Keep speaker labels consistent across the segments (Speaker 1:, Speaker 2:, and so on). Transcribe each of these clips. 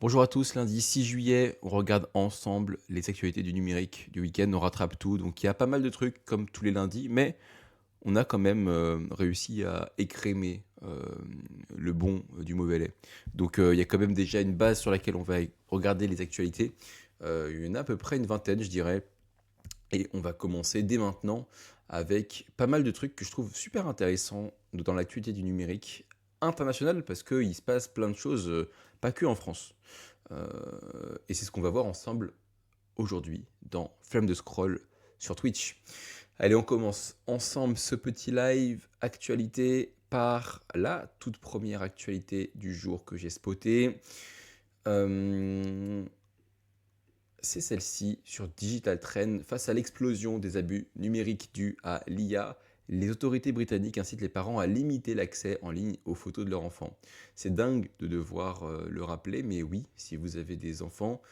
Speaker 1: Bonjour à tous, lundi 6 juillet, on regarde ensemble les actualités du numérique du week-end, on rattrape tout, donc il y a pas mal de trucs comme tous les lundis, mais on a quand même réussi à écrémer le bon du mauvais lait. Donc il y a quand même déjà une base sur laquelle on va regarder les actualités. Il y en a à peu près une vingtaine, je dirais, et on va commencer dès maintenant avec pas mal de trucs que je trouve super intéressants dans l'actualité du numérique international, parce qu'il se passe plein de choses, pas que en France. Et c'est ce qu'on va voir ensemble aujourd'hui dans Flemme de Scroll sur Twitch. Allez, on commence ensemble ce petit live actualité par la toute première actualité du jour que j'ai spotée. C'est celle-ci sur Digital Trend. Face à l'explosion des abus numériques dus à l'IA, les autorités britanniques incitent les parents à limiter l'accès en ligne aux photos de leurs enfants. C'est dingue de devoir le rappeler, mais oui, si vous avez des enfants,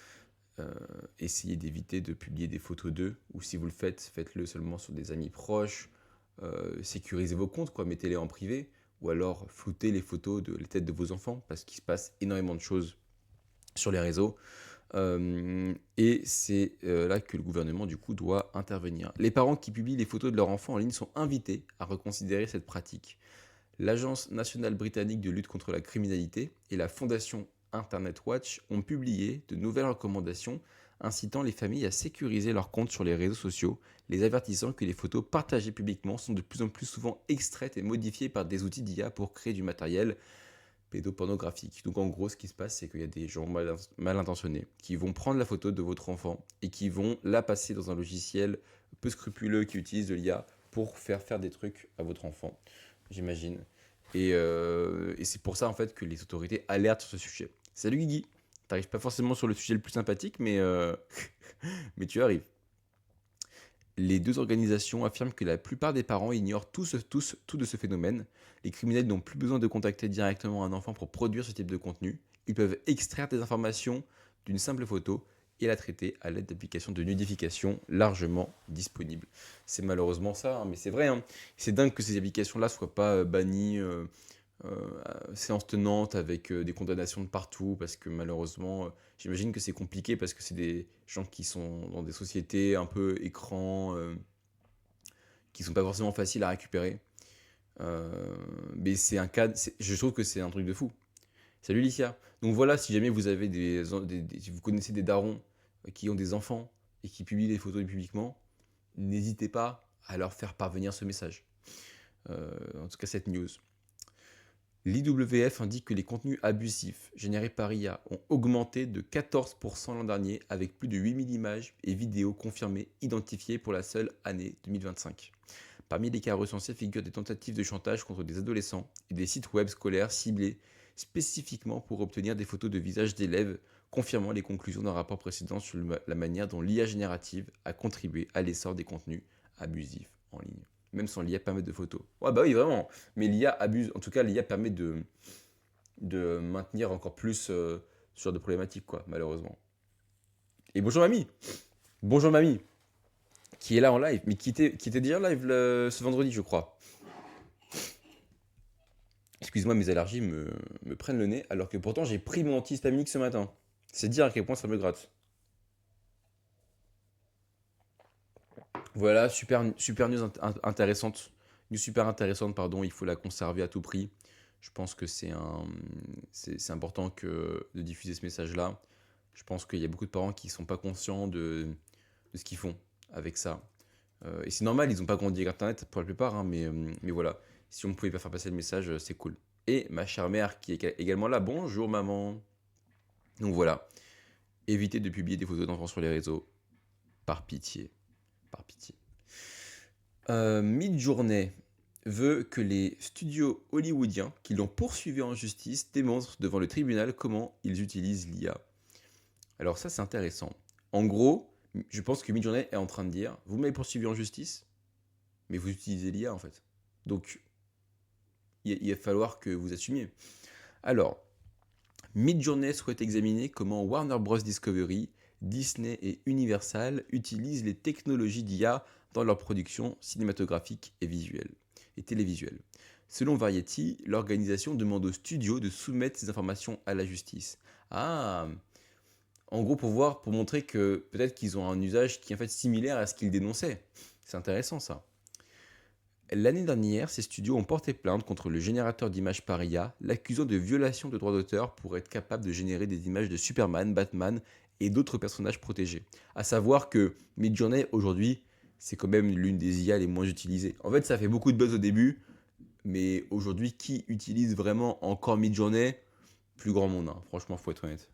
Speaker 1: euh, essayez d'éviter de publier des photos d'eux, ou si vous le faites, faites-le seulement sur des amis proches. Sécurisez vos comptes, quoi, mettez-les en privé, ou alors floutez les photos de la tête de vos enfants, parce qu'il se passe énormément de choses sur les réseaux. Et c'est là que le gouvernement, du coup, doit intervenir. Les parents qui publient les photos de leurs enfants en ligne sont invités à reconsidérer cette pratique. L'Agence nationale britannique de lutte contre la criminalité et la Fondation Internet Watch ont publié de nouvelles recommandations incitant les familles à sécuriser leurs comptes sur les réseaux sociaux, les avertissant que les photos partagées publiquement sont de plus en plus souvent extraites et modifiées par des outils d'IA pour créer du matériel pédopornographique. Donc en gros, ce qui se passe, c'est qu'il y a des gens mal intentionnés qui vont prendre la photo de votre enfant et qui vont la passer dans un logiciel peu scrupuleux qui utilise de l'IA pour faire des trucs à votre enfant, j'imagine. Et c'est pour ça en fait que les autorités alertent sur ce sujet. Salut Guigui, t'arrives pas forcément sur le sujet le plus sympathique, mais, mais tu arrives. Les deux organisations affirment que la plupart des parents ignorent tout de ce phénomène. Les criminels n'ont plus besoin de contacter directement un enfant pour produire ce type de contenu. Ils peuvent extraire des informations d'une simple photo et la traiter à l'aide d'applications de nidification largement disponibles. C'est malheureusement ça, hein, mais c'est vrai. Hein. C'est dingue que ces applications-là soient pas bannies séance tenante avec des condamnations de partout, parce que malheureusement, j'imagine que c'est compliqué parce que c'est des gens qui sont dans des sociétés un peu écran, qui sont pas forcément faciles à récupérer. Mais c'est un cas, je trouve que c'est un truc de fou. Salut Licia. Donc voilà, si jamais vous avez si vous connaissez des darons qui ont des enfants et qui publient les photos publiquement, n'hésitez pas à leur faire parvenir ce message. En tout cas, cette news. L'IWF indique que les contenus abusifs générés par IA ont augmenté de 14% l'an dernier, avec plus de 8000 images et vidéos confirmées identifiées pour la seule année 2025. Parmi les cas recensés figurent des tentatives de chantage contre des adolescents et des sites web scolaires ciblés spécifiquement pour obtenir des photos de visages d'élèves, confirmant les conclusions d'un rapport précédent sur la manière dont l'IA générative a contribué à l'essor des contenus abusifs en ligne. Même sans l'IA permettre de photos. Ouais, bah oui, vraiment. Mais l'IA abuse. En tout cas, l'IA permet de maintenir encore plus ce genre de problématique, quoi, malheureusement. Et bonjour, mamie. Bonjour, mamie. Qui est là en live, mais qui était déjà en live ce vendredi, je crois. Excuse-moi, mes allergies me prennent le nez, alors que pourtant j'ai pris mon antihistaminique ce matin. C'est dire à quel point ça me gratte. Voilà, super news intéressante. News super intéressante, pardon, il faut la conserver à tout prix. Je pense que c'est important de diffuser ce message-là. Je pense qu'il y a beaucoup de parents qui ne sont pas conscients de ce qu'ils font avec ça. Et c'est normal, ils n'ont pas grandi avec Internet pour la plupart, hein, mais voilà. Si on pouvait pas faire passer le message, c'est cool. Et ma chère mère qui est également là. Bonjour maman. Donc voilà. Évitez de publier des photos d'enfants sur les réseaux. Par pitié. Par pitié. Midjourney veut que les studios hollywoodiens qui l'ont poursuivi en justice démontrent devant le tribunal comment ils utilisent l'IA. Alors ça c'est intéressant. En gros, je pense que Midjourney est en train de dire, vous m'avez poursuivi en justice, mais vous utilisez l'IA en fait. Donc il va falloir que vous assumiez. Alors, Midjourney souhaite examiner comment Warner Bros. Discovery, Disney et Universal utilisent les technologies d'IA dans leur production cinématographique et visuelle et télévisuelle. Selon Variety, l'organisation demande aux studios de soumettre ces informations à la justice, Ah, en gros, pour montrer que peut-être qu'ils ont un usage qui est en fait similaire à ce qu'ils dénonçaient. C'est intéressant ça. L'année dernière, ces studios ont porté plainte contre le générateur d'images par IA, l'accusant de violation de droits d'auteur pour être capable de générer des images de Superman, Batman et d'autres personnages protégés. À savoir que Midjourney, aujourd'hui, c'est quand même l'une des IA les moins utilisées. En fait, ça fait beaucoup de buzz au début, mais aujourd'hui, qui utilise vraiment encore Midjourney? Plus grand monde, hein. Franchement, faut être honnête.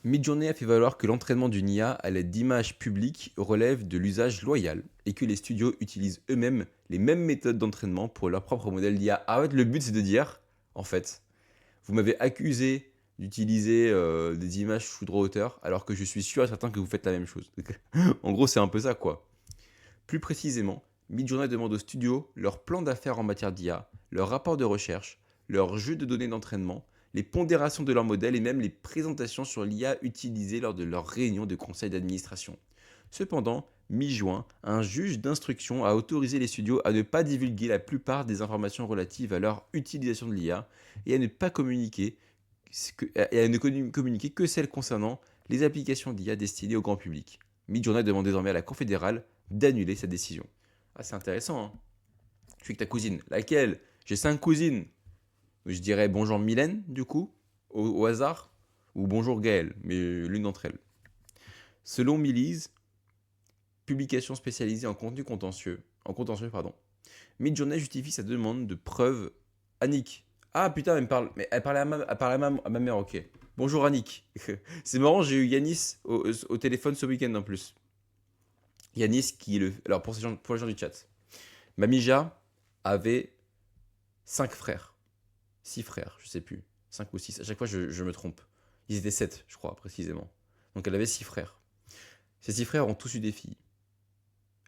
Speaker 1: Midjourney a fait valoir que l'entraînement d'une IA à l'aide d'images publiques relève de l'usage loyal et que les studios utilisent eux-mêmes les mêmes méthodes d'entraînement pour leur propre modèle d'IA. En fait, le but c'est de dire, en fait, vous m'avez accusé d'utiliser des images sous droit d'auteur alors que je suis sûr et certain que vous faites la même chose. En gros, c'est un peu ça quoi. Plus précisément, Midjourney demande aux studios leur plan d'affaires en matière d'IA, leur rapport de recherche, leur jeu de données d'entraînement, les pondérations de leur modèle et même les présentations sur l'IA utilisée lors de leurs réunions de conseil d'administration. Cependant, mi-juin, un juge d'instruction a autorisé les studios à ne pas divulguer la plupart des informations relatives à leur utilisation de l'IA et à ne pas communiquer que celles concernant les applications d'IA destinées au grand public. Midjourney demande désormais à la Cour fédérale d'annuler cette décision. Ah, c'est intéressant, hein. Je suis avec ta cousine. Laquelle? J'ai 5 cousines. Je dirais bonjour Mylène, du coup, au hasard, ou bonjour Gaëlle, mais l'une d'entre elles. Selon Millise, publication spécialisée en contentieux, pardon, Midjourney justifie sa demande de preuve. Annick. Ah putain, elle parlait à ma mère, ok. Bonjour Annick. C'est marrant, j'ai eu Yanis au téléphone ce week-end en plus. Yanis qui est le. Alors pour les gens du chat. Mamija avait 5 frères. 6 frères, je sais plus. 5 ou 6. À chaque fois, je me trompe. Ils étaient 7, je crois, précisément. Donc elle avait 6 frères. Ces 6 frères ont tous eu des filles.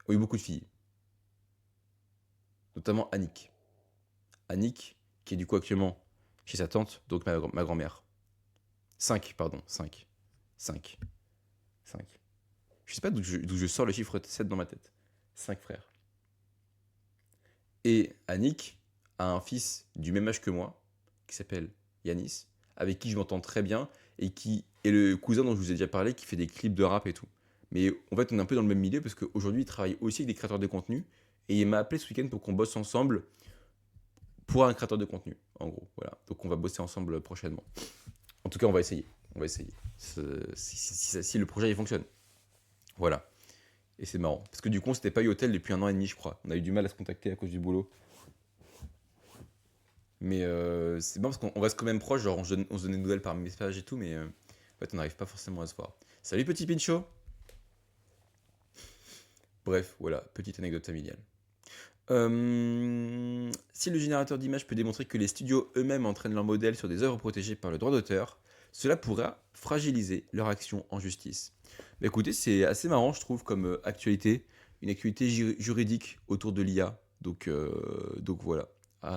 Speaker 1: Ont eu beaucoup de filles. Notamment Annick. Annick, qui est du coup actuellement chez sa tante, donc ma grand-mère. 5, pardon, 5. 5. 5. Je sais pas d'où je sors le chiffre 7 dans ma tête. 5 frères. Et Annick a un fils du même âge que moi, qui s'appelle Yanis, avec qui je m'entends très bien, et qui est le cousin dont je vous ai déjà parlé, qui fait des clips de rap et tout. Mais en fait, on est un peu dans le même milieu, parce qu'aujourd'hui, il travaille aussi avec des créateurs de contenu, et il m'a appelé ce week-end pour qu'on bosse ensemble pour un créateur de contenu, en gros. Voilà. Donc on va bosser ensemble prochainement. En tout cas, on va essayer. On va essayer. Si le projet il fonctionne. Voilà. Et c'est marrant. Parce que du coup, on s'était pas eu au tel depuis 1 an et demi, je crois. On a eu du mal à se contacter à cause du boulot. Mais c'est bon parce qu'on reste quand même proche, genre on se donne des nouvelles par message et tout, mais en fait on n'arrive pas forcément à se voir. Salut petit Pincho. Bref, voilà, petite anecdote familiale. Si le générateur d'images peut démontrer que les studios eux-mêmes entraînent leurs modèles sur des œuvres protégées par le droit d'auteur, cela pourra fragiliser leur action en justice. Mais écoutez, c'est assez marrant, je trouve, comme actualité, une actualité juridique autour de l'IA. Donc voilà.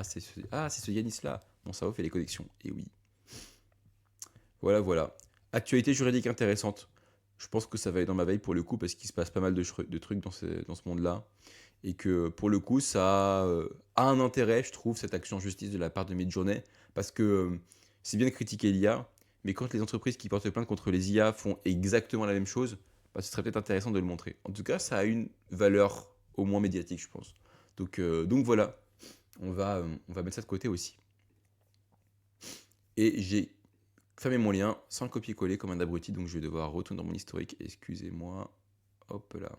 Speaker 1: C'est ce Yanis-là. Mon cerveau fait les connexions. Et oui. Voilà, voilà. Actualité juridique intéressante. Je pense que ça va être dans ma veille pour le coup, parce qu'il se passe pas mal de trucs dans ce monde-là. Et que pour le coup, ça a un intérêt, je trouve, cette action en justice de la part de Midjourney. Parce que c'est bien de critiquer l'IA, mais quand les entreprises qui portent plainte contre les IA font exactement la même chose, bah, ce serait peut-être intéressant de le montrer. En tout cas, ça a une valeur au moins médiatique, je pense. Donc voilà, on va mettre ça de côté aussi. Et j'ai fermé mon lien sans le copier-coller comme un abruti, donc je vais devoir retourner dans mon historique. Excusez-moi. Hop là.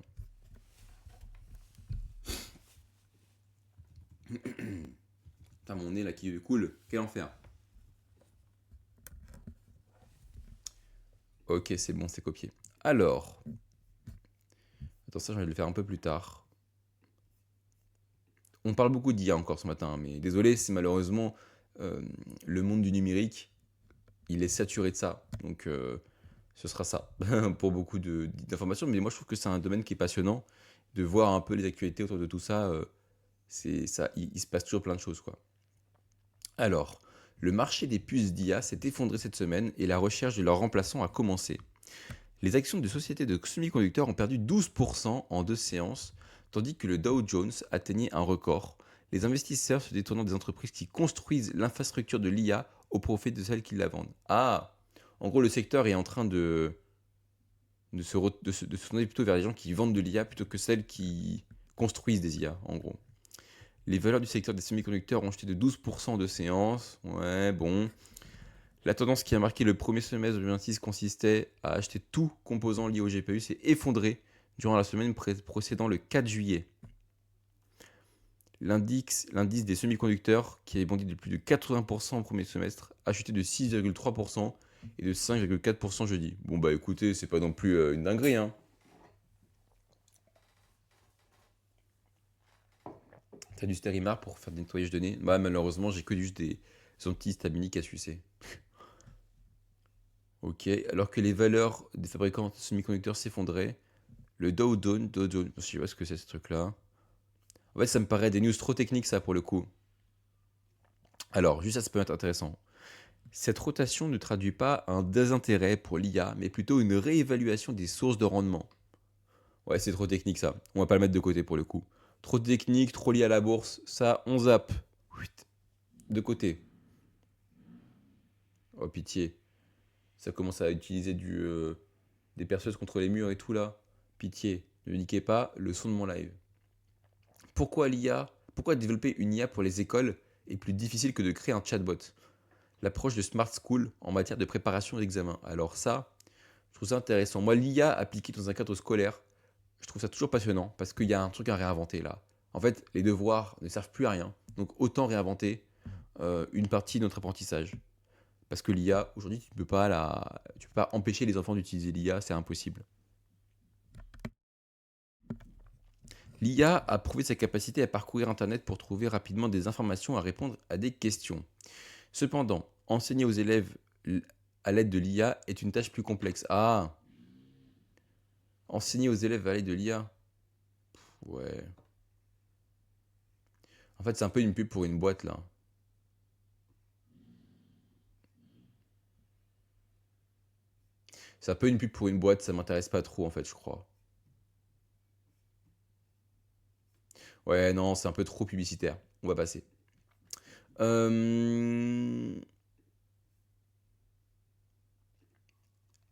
Speaker 1: Putain, mon nez là qui coule. Quel enfer. Ok, c'est bon, c'est copié. Alors. Attends, ça, je vais le faire un peu plus tard. On parle beaucoup d'IA encore ce matin, mais désolé, c'est malheureusement le monde du numérique, il est saturé de ça. Donc ce sera ça pour beaucoup d'informations. Mais moi, je trouve que c'est un domaine qui est passionnant. De voir un peu les actualités autour de tout ça, c'est ça, il se passe toujours plein de choses, quoi. Alors, le marché des puces d'IA s'est effondré cette semaine et la recherche de leur remplaçant a commencé. Les actions de sociétés de semi-conducteurs ont perdu 12% en 2 séances, tandis que le Dow Jones atteignait un record, les investisseurs se détournant des entreprises qui construisent l'infrastructure de l'IA au profit de celles qui la vendent. Ah, en gros, le secteur est en train de se tourner plutôt vers les gens qui vendent de l'IA plutôt que celles qui construisent des IA, en gros. Les valeurs du secteur des semi-conducteurs ont chuté de 12% de séance. Ouais, bon. La tendance qui a marqué le premier semestre de 2026 consistait à acheter tout composant lié au GPU s'est effondré durant la semaine précédant le 4 juillet. L'indice des semi-conducteurs, qui a bondi de plus de 80% au premier semestre, a chuté de 6,3% et de 5,4% jeudi. Bon bah écoutez, c'est pas non plus une dinguerie, hein. T'as du Sterimar pour faire des nettoyages de nez? Bah malheureusement, j'ai que juste des antihistaminiques à sucer. Ok, alors que les valeurs des fabricants de semi-conducteurs s'effondraient, le Dow Jones, je sais pas ce que c'est ce truc-là. En fait, ça me paraît des news trop techniques, ça, pour le coup. Alors, juste ça, ça peut être intéressant. Cette rotation ne traduit pas un désintérêt pour l'IA, mais plutôt une réévaluation des sources de rendement. Ouais, c'est trop technique, ça. On va pas le mettre de côté, pour le coup. Trop technique, trop lié à la bourse, ça, on zappe. De côté. Oh, pitié. Ça commence à utiliser des perceuses contre les murs et tout, là. Pitié. Ne niquez pas le son de mon live. Pourquoi l'IA Pourquoi développer une IA pour les écoles est plus difficile que de créer un chatbot? L'approche de Smart School en matière de préparation d'examen. Alors ça, je trouve ça intéressant. Moi, l'IA appliquée dans un cadre scolaire, je trouve ça toujours passionnant parce qu'il y a un truc à réinventer là. En fait, les devoirs ne servent plus à rien. Donc autant réinventer une partie de notre apprentissage. Parce que l'IA, aujourd'hui, tu peux pas empêcher les enfants d'utiliser l'IA, c'est impossible. L'IA a prouvé sa capacité à parcourir Internet pour trouver rapidement des informations à répondre à des questions. Cependant, enseigner aux élèves à l'aide de l'IA est une tâche plus complexe. Ah, enseigner aux élèves à l'aide de l'IA. Ouais. En fait, c'est un peu une pub pour une boîte là. C'est un peu une pub pour une boîte, ça m'intéresse pas trop en fait, je crois. Ouais, non, c'est un peu trop publicitaire. On va passer. Euh,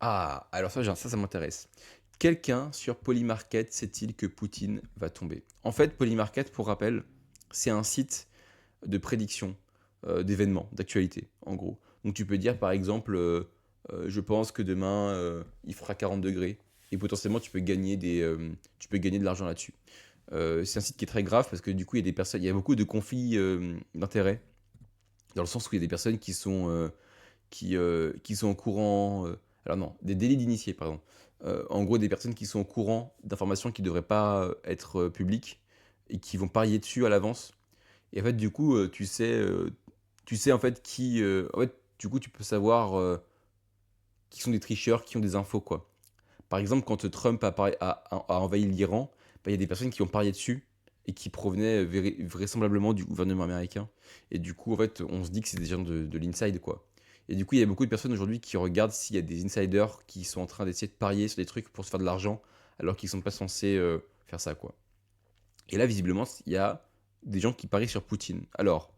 Speaker 1: Ah, alors ça m'intéresse. Quelqu'un sur Polymarket sait-il que Poutine va tomber? En fait, Polymarket, pour rappel, c'est un site de prédiction d'événements, d'actualité, en gros. Donc tu peux dire, par exemple, je pense que demain, il fera 40 degrés. Et potentiellement, tu peux gagner de l'argent là-dessus. C'est un site qui est très grave parce que du coup, il y a des personnes, il y a beaucoup de conflits d'intérêts, dans le sens où il y a des personnes qui sont au courant. Alors non, des délits d'initiés, pardon. En gros, des personnes qui sont au courant d'informations qui ne devraient pas être publiques et qui vont parier dessus à l'avance. Et en fait, du coup, tu sais en fait en fait, du coup, tu peux savoir qui sont des tricheurs, qui ont des infos, quoi. Par exemple, quand Trump a envahi l'Iran, bah, il y a des personnes qui ont parié dessus et qui provenaient vraisemblablement du gouvernement américain. Et du coup, en fait, on se dit que c'est des gens de l'inside, quoi. Et du coup, il y a beaucoup de personnes aujourd'hui qui regardent s'il y a des insiders qui sont en train d'essayer de parier sur des trucs pour se faire de l'argent, alors qu'ils sont pas censés faire ça, quoi. Et là, visiblement, il y a des gens qui parient sur Poutine. Alors,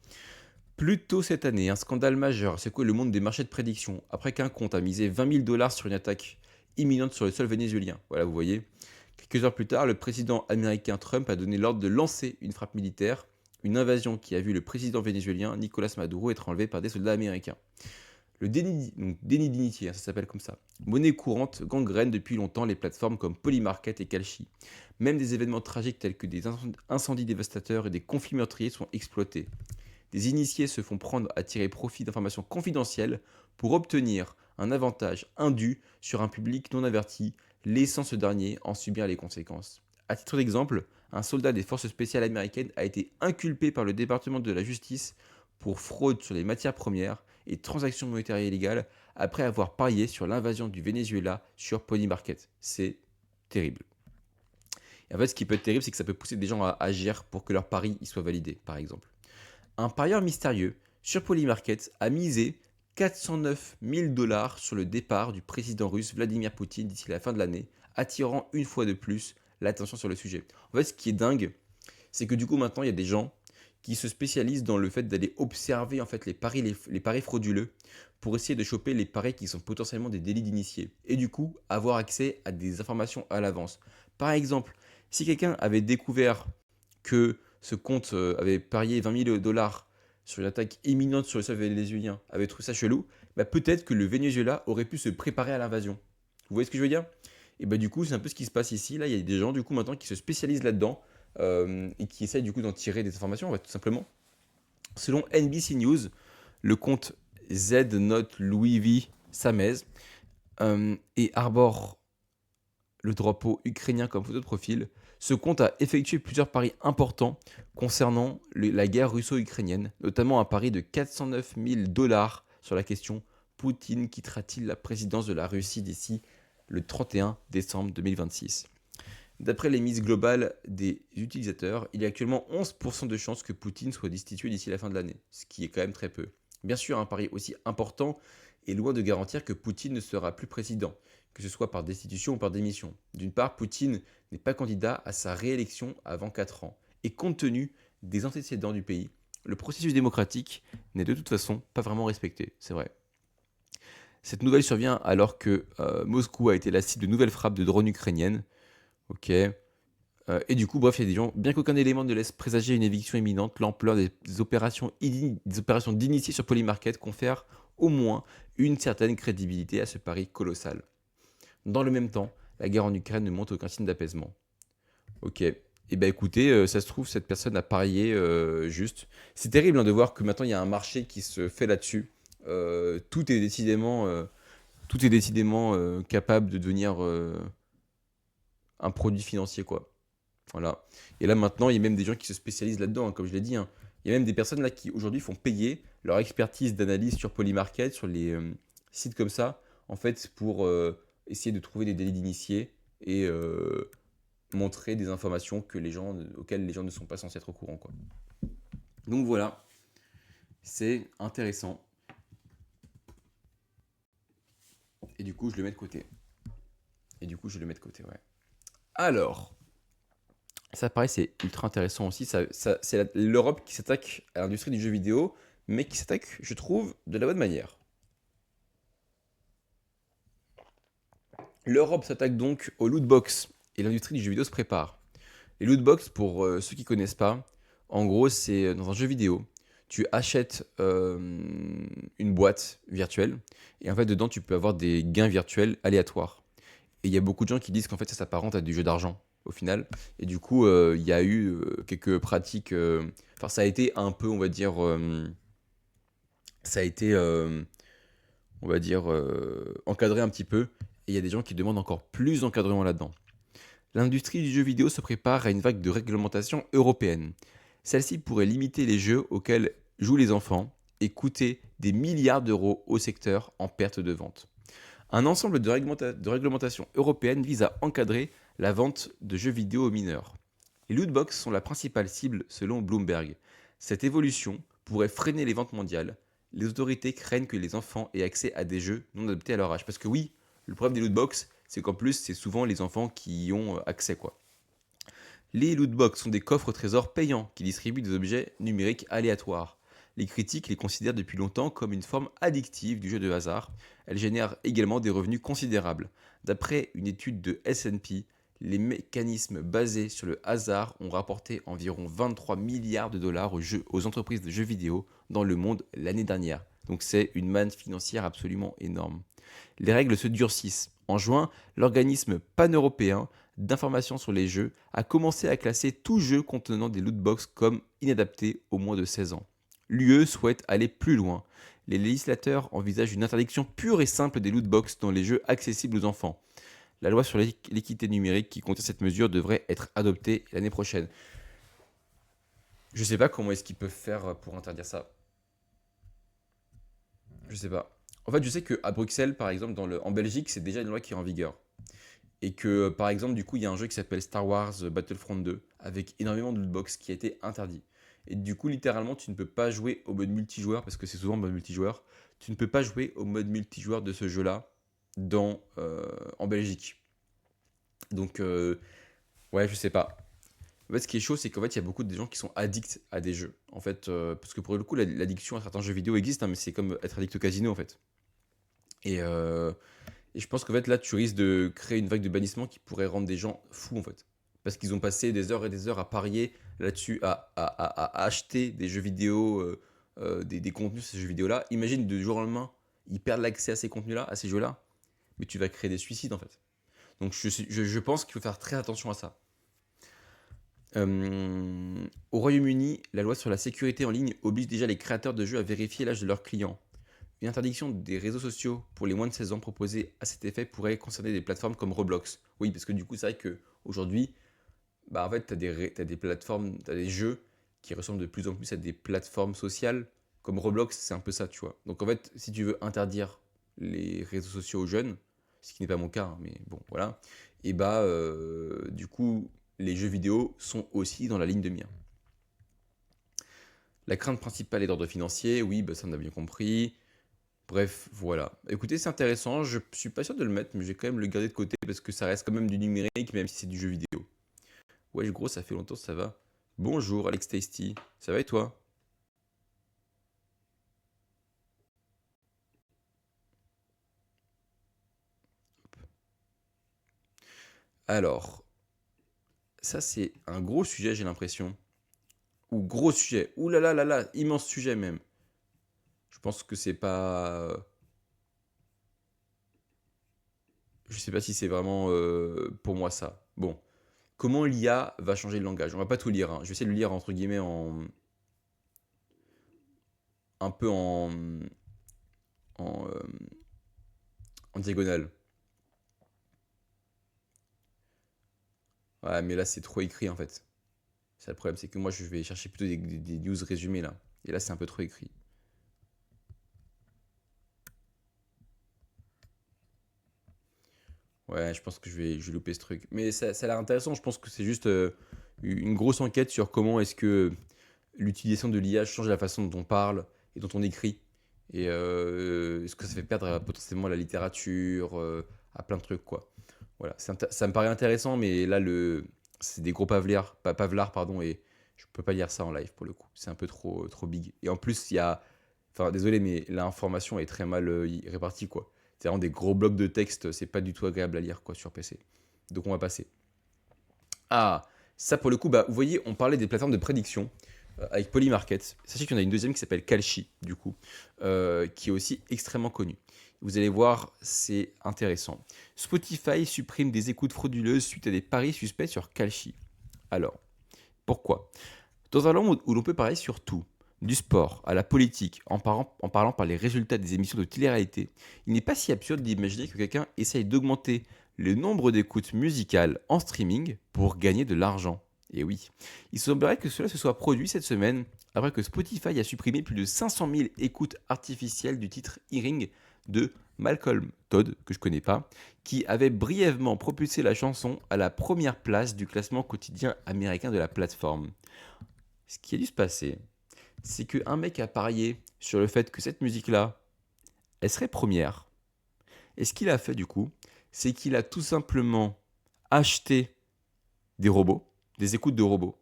Speaker 1: plus tôt cette année, un scandale majeur a secoué le monde des marchés de prédiction après qu'un compte a misé 20 000 dollars sur une attaque imminente sur le sol vénézuélien. Voilà, vous voyez. Quelques heures plus tard, le président américain Trump a donné l'ordre de lancer une frappe militaire, une invasion qui a vu le président vénézuélien Nicolas Maduro être enlevé par des soldats américains. Le déni d'initié, hein, ça s'appelle comme ça. Monnaie courante gangrène depuis longtemps les plateformes comme Polymarket et Kalshi. Même des événements tragiques tels que des incendies dévastateurs et des conflits meurtriers sont exploités. Des initiés se font prendre à tirer profit d'informations confidentielles pour obtenir un avantage indu sur un public non averti, laissant ce dernier en subir les conséquences. À titre d'exemple, un soldat des forces spéciales américaines a été inculpé par le département de la justice pour fraude sur les matières premières et transactions monétaires illégales après avoir parié sur l'invasion du Venezuela sur Polymarket. C'est terrible. Et en fait, ce qui peut être terrible, c'est que ça peut pousser des gens à agir pour que leur pari soit validé, par exemple. Un parieur mystérieux sur Polymarket a misé 409 000 dollars sur le départ du président russe Vladimir Poutine d'ici la fin de l'année, attirant une fois de plus l'attention sur le sujet. En fait, ce qui est dingue, c'est que du coup maintenant il y a des gens qui se spécialise dans le fait d'aller observer en fait les paris frauduleux pour essayer de choper les paris qui sont potentiellement des délits d'initiés et du coup avoir accès à des informations à l'avance. Par exemple, si quelqu'un avait découvert que ce compte avait parié 20 000 dollars sur une attaque imminente sur le sol vénézuélien, avait trouvé ça chelou, bah peut-être que le Venezuela aurait pu se préparer à l'invasion. Vous voyez ce que je veux dire? Et bah du coup, c'est un peu ce qui se passe ici. Là, il y a des gens du coup maintenant qui se spécialisent là-dedans et qui essayent du coup d'en tirer des informations, en fait, tout simplement. Selon NBC News, le compte Z Note Louis V Samez et arbore le drapeau ukrainien comme photo de profil. Ce compte a effectué plusieurs paris importants concernant la guerre russo-ukrainienne, notamment un pari de 409 000 dollars sur la question: Poutine quittera-t-il la présidence de la Russie d'ici le 31 décembre 2026? D'après les mises globales des utilisateurs, il y a actuellement 11% de chances que Poutine soit destitué d'ici la fin de l'année, ce qui est quand même très peu. Bien sûr, un pari aussi important est loin de garantir que Poutine ne sera plus président, que ce soit par destitution ou par démission. D'une part, Poutine n'est pas candidat à sa réélection avant 4 ans, et compte tenu des antécédents du pays, le processus démocratique n'est de toute façon pas vraiment respecté, c'est vrai. Cette nouvelle survient alors que Moscou a été la cible de nouvelles frappes de drones ukrainiennes. Ok. Et du coup, bref, il y a des gens, bien qu'aucun élément ne laisse présager une éviction imminente, l'ampleur des opérations d'initiés sur Polymarket confère au moins une certaine crédibilité à ce pari colossal. Dans le même temps, la guerre en Ukraine ne montre aucun signe d'apaisement. Ok. Et ben écoutez, ça se trouve, cette personne a parié juste. C'est terrible hein, de voir que maintenant il y a un marché qui se fait là-dessus. Tout est décidément capable de devenir un produit financier, quoi. Voilà. Et là maintenant, il y a même des gens qui se spécialisent là-dedans, hein, comme je l'ai dit, hein. Il y a même des personnes là qui aujourd'hui font payer leur expertise d'analyse sur Polymarket, sur les sites comme ça, en fait, pour essayer de trouver des délits d'initiés et montrer des informations auxquelles les gens ne sont pas censés être au courant, quoi. Donc voilà, c'est intéressant. Et du coup, je le mets de côté. Ouais. Alors, ça pareil, c'est ultra intéressant aussi. C'est l'Europe qui s'attaque à l'industrie du jeu vidéo, mais qui s'attaque, je trouve, de la bonne manière. L'Europe s'attaque donc aux lootbox et l'industrie du jeu vidéo se prépare. Les lootbox, pour ceux qui ne connaissent pas, en gros, c'est dans un jeu vidéo, tu achètes une boîte virtuelle et en fait, dedans, tu peux avoir des gains virtuels aléatoires. Et il y a beaucoup de gens qui disent qu'en fait, ça s'apparente à du jeu d'argent au final. Et du coup, il y a eu quelques pratiques. Enfin, ça a été un peu, on va dire, ça a été, on va dire, encadré un petit peu. Et il y a des gens qui demandent encore plus d'encadrement là-dedans. L'industrie du jeu vidéo se prépare à une vague de réglementation européenne. Celle-ci pourrait limiter les jeux auxquels jouent les enfants et coûter des milliards d'euros au secteur en perte de vente. Un ensemble de réglementations européennes vise à encadrer la vente de jeux vidéo aux mineurs. Les lootbox sont la principale cible selon Bloomberg. Cette évolution pourrait freiner les ventes mondiales. Les autorités craignent que les enfants aient accès à des jeux non adaptés à leur âge. Parce que oui, le problème des lootbox, c'est qu'en plus, c'est souvent les enfants qui y ont accès, quoi. Les lootbox sont des coffres au trésor payants qui distribuent des objets numériques aléatoires. Les critiques les considèrent depuis longtemps comme une forme addictive du jeu de hasard. Elles génèrent également des revenus considérables. D'après une étude de S&P, les mécanismes basés sur le hasard ont rapporté environ 23 milliards de dollars aux entreprises de jeux vidéo dans le monde l'année dernière. Donc c'est une manne financière absolument énorme. Les règles se durcissent. En juin, l'organisme pan-européen d'information sur les jeux a commencé à classer tout jeu contenant des lootbox comme inadapté aux moins de 16 ans. L'UE souhaite aller plus loin. Les législateurs envisagent une interdiction pure et simple des lootbox dans les jeux accessibles aux enfants. La loi sur l'équité numérique qui contient cette mesure devrait être adoptée l'année prochaine. Je sais pas comment est-ce qu'ils peuvent faire pour interdire ça. Je sais pas. En fait, je sais qu'à Bruxelles, par exemple, en Belgique, c'est déjà une loi qui est en vigueur. Et que, par exemple, du coup, il y a un jeu qui s'appelle Star Wars Battlefront 2, avec énormément de lootbox qui a été interdit. Et du coup, littéralement, tu ne peux pas jouer au mode multijoueur, parce que c'est souvent le mode multijoueur, tu ne peux pas jouer au mode multijoueur de ce jeu-là en Belgique. Donc, ouais, je sais pas. En fait, ce qui est chaud, c'est qu'en fait, il y a beaucoup de gens qui sont addicts à des jeux. En fait, parce que pour le coup, l'addiction à certains jeux vidéo existe, hein, mais c'est comme être addict au casino, en fait. Et, euh, et je pense qu'en fait, là, tu risques de créer une vague de bannissement qui pourrait rendre des gens fous, en fait. Parce qu'ils ont passé des heures et des heures à parier là-dessus, à acheter des jeux vidéo, des contenus sur ces jeux vidéo-là. Imagine, du jour au lendemain, ils perdent l'accès à ces contenus-là, à ces jeux-là. Mais tu vas créer des suicides, en fait. Donc, je pense qu'il faut faire très attention à ça. Au Royaume-Uni, la loi sur la sécurité en ligne oblige déjà les créateurs de jeux à vérifier l'âge de leurs clients. Une interdiction des réseaux sociaux pour les moins de 16 ans proposée à cet effet pourrait concerner des plateformes comme Roblox. Oui, parce que du coup, c'est vrai qu'aujourd'hui, bah en fait, t'as des plateformes, t'as des jeux qui ressemblent de plus en plus à des plateformes sociales. Comme Roblox, c'est un peu ça, tu vois. Donc en fait, si tu veux interdire les réseaux sociaux aux jeunes, ce qui n'est pas mon cas, hein, mais bon, voilà, et bah, du coup, les jeux vidéo sont aussi dans la ligne de mire. La crainte principale est d'ordre financier, oui, bah ça on a bien compris. Bref, voilà. Écoutez, c'est intéressant, je suis pas sûr de le mettre, mais je vais quand même le garder de côté parce que ça reste quand même du numérique, même si c'est du jeu vidéo. Ouais, gros, ça fait longtemps, ça va. Bonjour, Alex Tasty. Ça va et toi? Alors, ça c'est un gros sujet, j'ai l'impression. Ou gros sujet. Ouh là là là là, immense sujet même. Je pense que c'est pas. Je sais pas si c'est vraiment pour moi ça. Bon. Comment l'IA va changer le langage? On va pas tout lire, hein. Je vais essayer de le lire entre guillemets en. Un peu en, en diagonale. Ouais, mais là c'est trop écrit en fait. C'est le problème, c'est que moi je vais chercher plutôt des news résumés là. Et là c'est un peu trop écrit. Ouais, je pense que je vais louper ce truc. Mais ça a l'air intéressant, je pense que c'est juste une grosse enquête sur comment est-ce que l'utilisation de l'IA change la façon dont on parle et dont on écrit. Et est-ce que ça fait perdre potentiellement la littérature, à plein de trucs, quoi. Voilà, ça me paraît intéressant, mais là, c'est des gros pavelards, pardon, et je peux pas lire ça en live pour le coup. C'est un peu trop big. Et en plus, il y a. Enfin, désolé, mais l'information est très mal répartie, quoi. C'est vraiment des gros blocs de texte, c'est pas du tout agréable à lire, quoi, sur PC. Donc on va passer. Ah, ça pour le coup, bah, vous voyez, on parlait des plateformes de prédiction avec Polymarket. Sachez qu'il y en a une deuxième qui s'appelle Kalshi, du coup, qui est aussi extrêmement connue. Vous allez voir, c'est intéressant. Spotify supprime des écoutes frauduleuses suite à des paris suspects sur Kalshi. Alors, pourquoi? Dans un monde où l'on peut parler sur tout, du sport à la politique, en parlant par les résultats des émissions de télé-réalité, il n'est pas si absurde d'imaginer que quelqu'un essaye d'augmenter le nombre d'écoutes musicales en streaming pour gagner de l'argent. Et oui, il semblerait que cela se soit produit cette semaine après que Spotify a supprimé plus de 500 000 écoutes artificielles du titre Hearing de Malcolm Todd, que je connais pas, qui avait brièvement propulsé la chanson à la première place du classement quotidien américain de la plateforme. Ce qui a dû se passer, c'est qu'un mec a parié sur le fait que cette musique-là, elle serait première. Et ce qu'il a fait du coup, c'est qu'il a tout simplement acheté des robots, des écoutes de robots,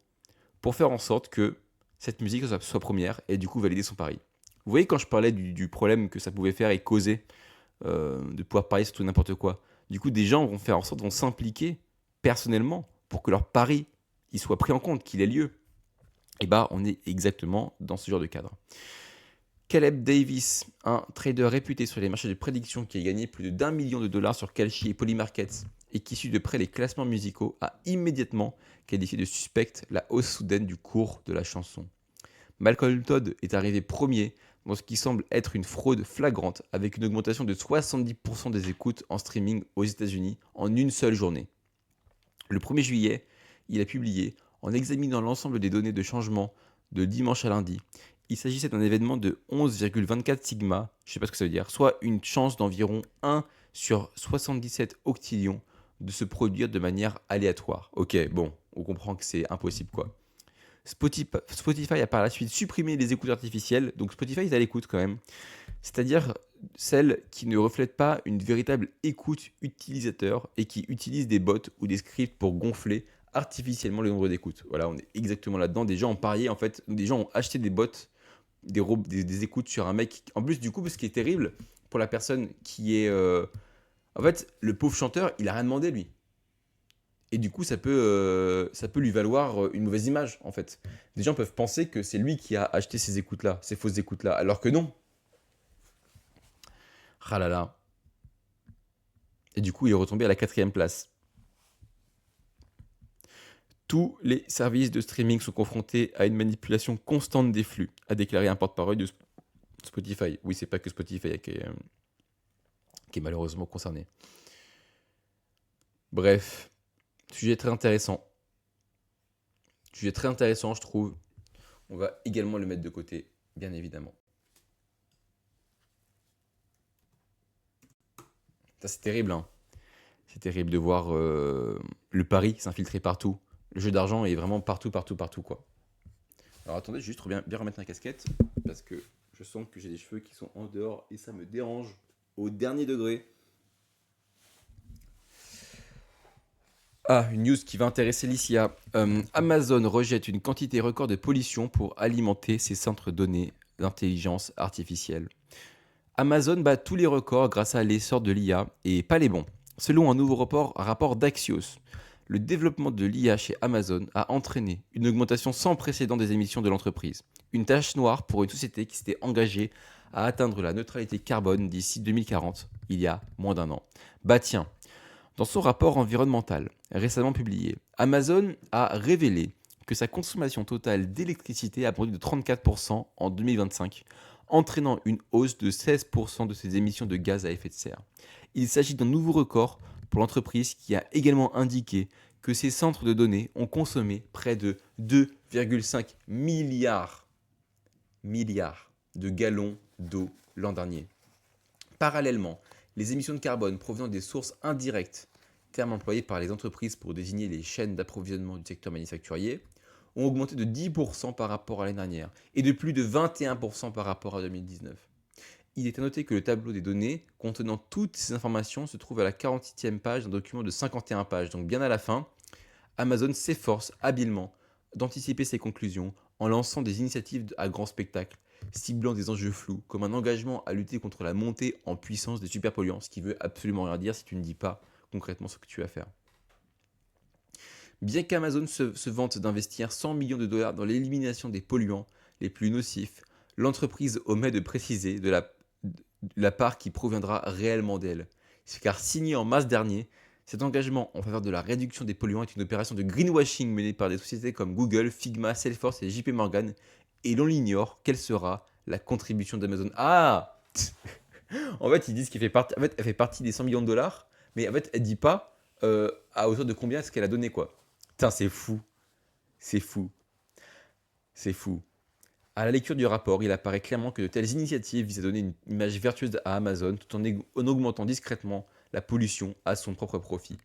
Speaker 1: pour faire en sorte que cette musique soit première et du coup valider son pari. Vous voyez quand je parlais du problème que ça pouvait faire et causer de pouvoir parier sur tout n'importe quoi. Du coup, des gens vont faire en sorte, vont s'impliquer personnellement pour que leur pari il soit pris en compte, qu'il ait lieu. Et bah, on est exactement dans ce genre de cadre. Caleb Davis, un trader réputé sur les marchés de prédiction qui a gagné plus de d'1 million de dollars sur Kalshi et Polymarkets et qui suit de près les classements musicaux, a immédiatement qualifié de suspecte la hausse soudaine du cours de la chanson. Malcolm Todd est arrivé premier dans ce qui semble être une fraude flagrante avec une augmentation de 70% des écoutes en streaming aux États-Unis en une seule journée. Le 1er juillet, il a publié, en examinant l'ensemble des données de changement de dimanche à lundi, il s'agissait d'un événement de 11,24 sigma, je ne sais pas ce que ça veut dire, soit une chance d'environ 1 sur 77 octillions de se produire de manière aléatoire. Ok, bon, on comprend que c'est impossible quoi. Spotify a par la suite supprimé les écoutes artificielles, donc Spotify est à l'écoute quand même, c'est-à-dire celles qui ne reflètent pas une véritable écoute utilisateur et qui utilisent des bots ou des scripts pour gonfler artificiellement le nombre d'écoutes. Voilà, on est exactement là-dedans. Des gens ont parié, en fait, des gens ont acheté des bots, des écoutes sur un mec. En plus, du coup, ce qui est terrible pour la personne qui est. En fait, le pauvre chanteur, il a rien demandé, lui. Et du coup, ça peut lui valoir une mauvaise image, en fait. Des gens peuvent penser que c'est lui qui a acheté ces écoutes-là, ces fausses écoutes-là, alors que non. Ah là là. Et du coup, il est retombé à la 4e place. Tous les services de streaming sont confrontés à une manipulation constante des flux, a déclaré un porte-parole de Spotify. Oui, c'est pas que Spotify qui est malheureusement concerné. Bref, sujet très intéressant. Sujet très intéressant, je trouve. On va également le mettre de côté, bien évidemment. Ça, c'est terrible, hein. C'est terrible de voir le pari s'infiltrer partout. Le jeu d'argent est vraiment partout, partout, partout, quoi. Alors attendez, je vais juste bien remettre ma casquette, parce que je sens que j'ai des cheveux qui sont en dehors et ça me dérange au dernier degré. Ah, une news qui va intéresser Licia. Amazon rejette une quantité record de pollution pour alimenter ses centres de données d'intelligence artificielle. Amazon bat tous les records grâce à l'essor de l'IA et pas les bons. Selon un nouveau rapport d'Axios, le développement de l'IA chez Amazon a entraîné une augmentation sans précédent des émissions de l'entreprise. Une tâche noire pour une société qui s'était engagée à atteindre la neutralité carbone d'ici 2040, il y a moins d'un an. Bah tiens, dans son rapport environnemental récemment publié, Amazon a révélé que sa consommation totale d'électricité a bondi de 34% en 2025, entraînant une hausse de 16% de ses émissions de gaz à effet de serre. Il s'agit d'un nouveau record pour l'entreprise qui a également indiqué que ses centres de données ont consommé près de 2,5 milliards de gallons d'eau l'an dernier. Parallèlement, les émissions de carbone provenant des sources indirectes, terme employé par les entreprises pour désigner les chaînes d'approvisionnement du secteur manufacturier, ont augmenté de 10% par rapport à l'année dernière et de plus de 21% par rapport à 2019. Il est à noter que le tableau des données contenant toutes ces informations se trouve à la 48e page d'un document de 51 pages, donc bien à la fin. Amazon s'efforce habilement d'anticiper ses conclusions en lançant des initiatives à grand spectacle, ciblant des enjeux flous, comme un engagement à lutter contre la montée en puissance des superpolluants, ce qui veut absolument rien dire si tu ne dis pas concrètement ce que tu vas faire. Bien qu'Amazon se vante d'investir 100 millions de dollars dans l'élimination des polluants les plus nocifs, l'entreprise omet de préciser de la part qui proviendra réellement d'elle. Car signé en mars dernier, cet engagement en faveur de la réduction des polluants est une opération de greenwashing menée par des sociétés comme Google, Figma, Salesforce et JP Morgan, et l'on ignore quelle sera la contribution d'Amazon. Ah En fait, ils disent qu'elle fait partie, en fait, elle fait partie des 100 millions de dollars, mais en fait, elle dit pas à hauteur de combien est-ce qu'elle a donné, quoi. Putain, c'est fou. C'est fou. C'est fou. À la lecture du rapport, il apparaît clairement que de telles initiatives visent à donner une image vertueuse à Amazon tout en augmentant discrètement la pollution à son propre profit.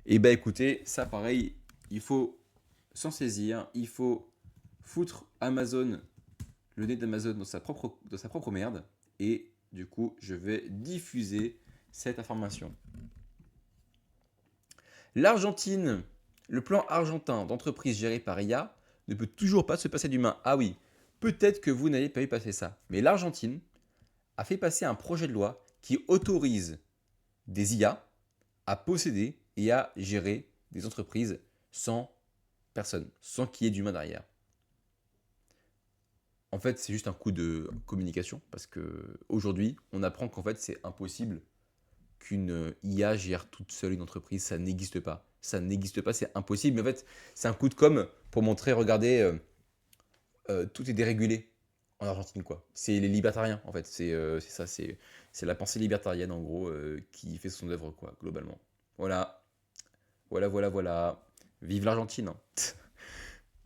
Speaker 1: Et bah écoutez, ça pareil, il faut s'en saisir, il faut foutre Amazon, le nez d'Amazon dans sa propre merde, et du coup, je vais diffuser cette information. L'Argentine, le plan argentin d'entreprise gérée par IA ne peut toujours pas se passer d'humain. Ah oui, peut-être que vous n'avez pas vu passer ça, mais l'Argentine a fait passer un projet de loi qui autorise des IA à posséder et à gérer des entreprises sans personne, sans qu'il y ait d'humain derrière. En fait, c'est juste un coup de communication parce que aujourd'hui, on apprend qu'en fait, c'est impossible qu'une IA gère toute seule une entreprise. Ça n'existe pas. Ça n'existe pas, c'est impossible. Mais en fait, c'est un coup de com pour montrer, regardez, tout est dérégulé en Argentine, quoi. C'est les libertariens, en fait. C'est ça, c'est la pensée libertarienne, en gros, qui fait son œuvre, quoi, globalement. Voilà. Voilà. Vive l'Argentine, hein.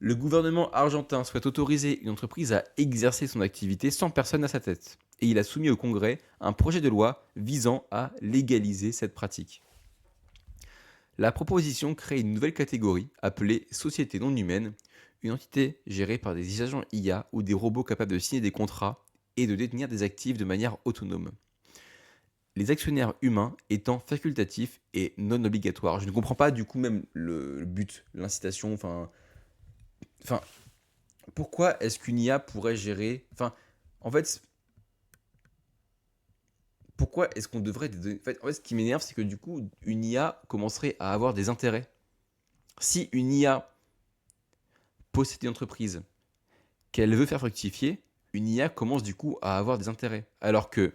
Speaker 1: Le gouvernement argentin souhaite autoriser une entreprise à exercer son activité sans personne à sa tête. Et il a soumis au Congrès un projet de loi visant à légaliser cette pratique. La proposition crée une nouvelle catégorie appelée société non humaine, une entité gérée par des agents IA ou des robots capables de signer des contrats et de détenir des actifs de manière autonome. les actionnaires humains étant facultatifs et non obligatoires. Je ne comprends pas du coup même le but, l'incitation, enfin, pourquoi est-ce qu'une IA pourrait gérer, en fait, pourquoi est-ce qu'on devrait des données. En fait, ce qui m'énerve, c'est que du coup, une IA commencerait à avoir des intérêts. Si une IA possède une entreprise qu'elle veut faire fructifier, une IA commence du coup à avoir des intérêts. Alors que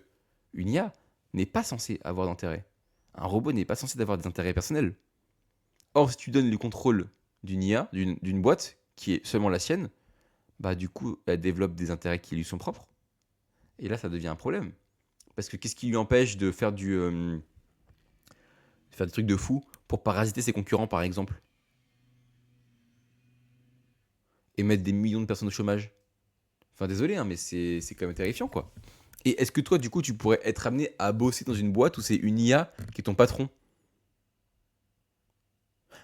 Speaker 1: une IA n'est pas censée avoir d'intérêt. Un robot n'est pas censé avoir des intérêts personnels. Or, si tu donnes le contrôle d'une IA, d'une boîte, qui est seulement la sienne, bah du coup, elle développe des intérêts qui lui sont propres. Et là, ça devient un problème. Parce que qu'est-ce qui lui empêche de faire faire des trucs de fou pour parasiter ses concurrents, par exemple, et mettre des millions de personnes au chômage? Enfin, désolé, hein, mais c'est quand même terrifiant, quoi. Et est-ce que toi, du coup, tu pourrais être amené à bosser dans une boîte où c'est une IA qui est ton patron?